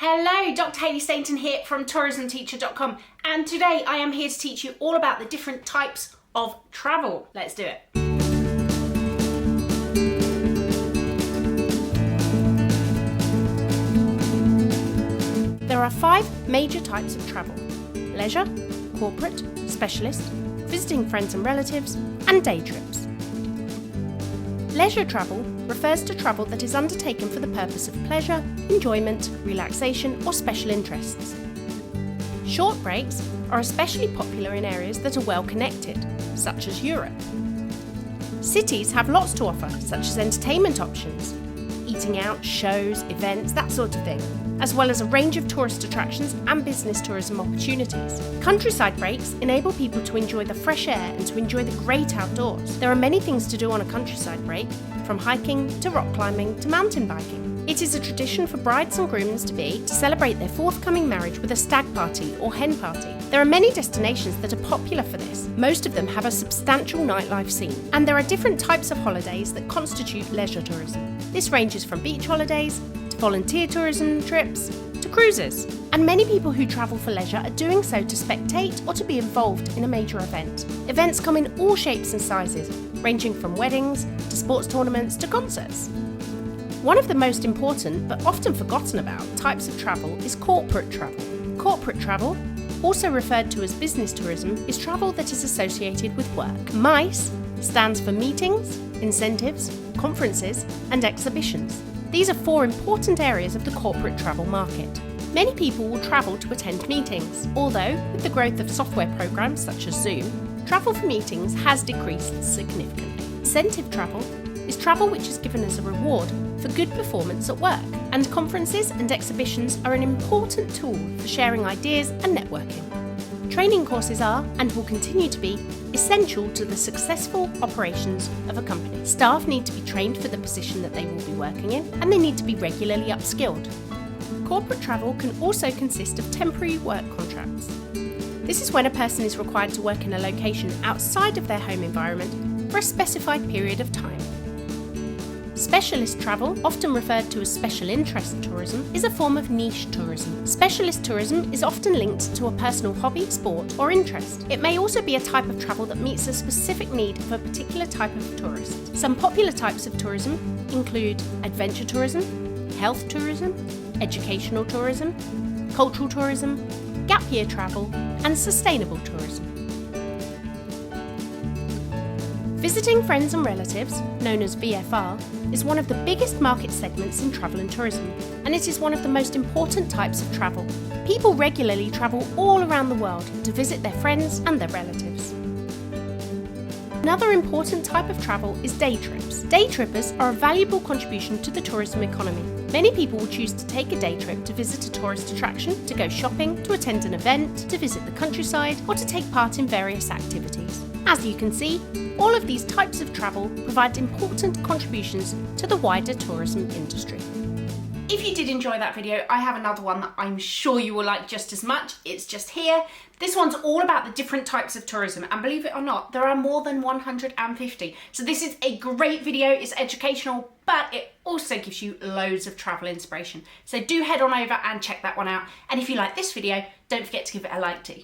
Hello, Dr Hayley Stainton here from tourismteacher.com, and today I am here to teach you all about the different types of travel. Let's do it. There are 5 major types of travel: leisure, corporate, specialist, visiting friends and relatives, and day trips. Leisure travel refers to travel that is undertaken for the purpose of pleasure, enjoyment, relaxation, or special interests. Short breaks are especially popular in areas that are well connected, such as Europe. Cities have lots to offer, such as entertainment options, eating out, shows, events, that sort of thing, as well as a range of tourist attractions and business tourism opportunities. Countryside breaks enable people to enjoy the fresh air and to enjoy the great outdoors. There are many things to do on a countryside break, from hiking to rock climbing to mountain biking. It is a tradition for brides and grooms to celebrate their forthcoming marriage with a stag party or hen party. There are many destinations that are popular for this. Most of them have a substantial nightlife scene, and there are different types of holidays that constitute leisure tourism. This ranges from beach holidays to volunteer tourism trips to cruises. And many people who travel for leisure are doing so to spectate or to be involved in a major event. Events come in all shapes and sizes, ranging from weddings to sports tournaments to concerts. One of the most important, but often forgotten about, types of travel is corporate travel. Corporate travel, also referred to as business tourism, is travel that is associated with work. MICE stands for meetings, incentives, conferences, and exhibitions. These are 4 important areas of the corporate travel market. Many people will travel to attend meetings, although with the growth of software programs such as Zoom, travel for meetings has decreased significantly. Incentive travel is travel which is given as a reward for good performance at work, and conferences and exhibitions are an important tool for sharing ideas and networking. Training courses are, and will continue to be, essential to the successful operations of a company. Staff need to be trained for the position that they will be working in, and they need to be regularly upskilled. Corporate travel can also consist of temporary work contracts. This is when a person is required to work in a location outside of their home environment for a specified period of time. Specialist travel, often referred to as special interest tourism, is a form of niche tourism. Specialist tourism is often linked to a personal hobby, sport, or interest. It may also be a type of travel that meets a specific need of a particular type of tourist. Some popular types of tourism include adventure tourism, health tourism, educational tourism, cultural tourism, gap year travel, and sustainable tourism. Visiting friends and relatives, known as VFR, is one of the biggest market segments in travel and tourism, and it is one of the most important types of travel. People regularly travel all around the world to visit their friends and their relatives. Another important type of travel is day trips. Day trippers are a valuable contribution to the tourism economy. Many people will choose to take a day trip to visit a tourist attraction, to go shopping, to attend an event, to visit the countryside, or to take part in various activities. As you can see, all of these types of travel provide important contributions to the wider tourism industry. If you did enjoy that video, I have another one that I'm sure you will like just as much. It's just here. This one's all about the different types of tourism, and believe it or not, there are more than 150. So this is a great video. It's educational, but it also gives you loads of travel inspiration. So do head on over and check that one out. And if you like this video, don't forget to give it a like too.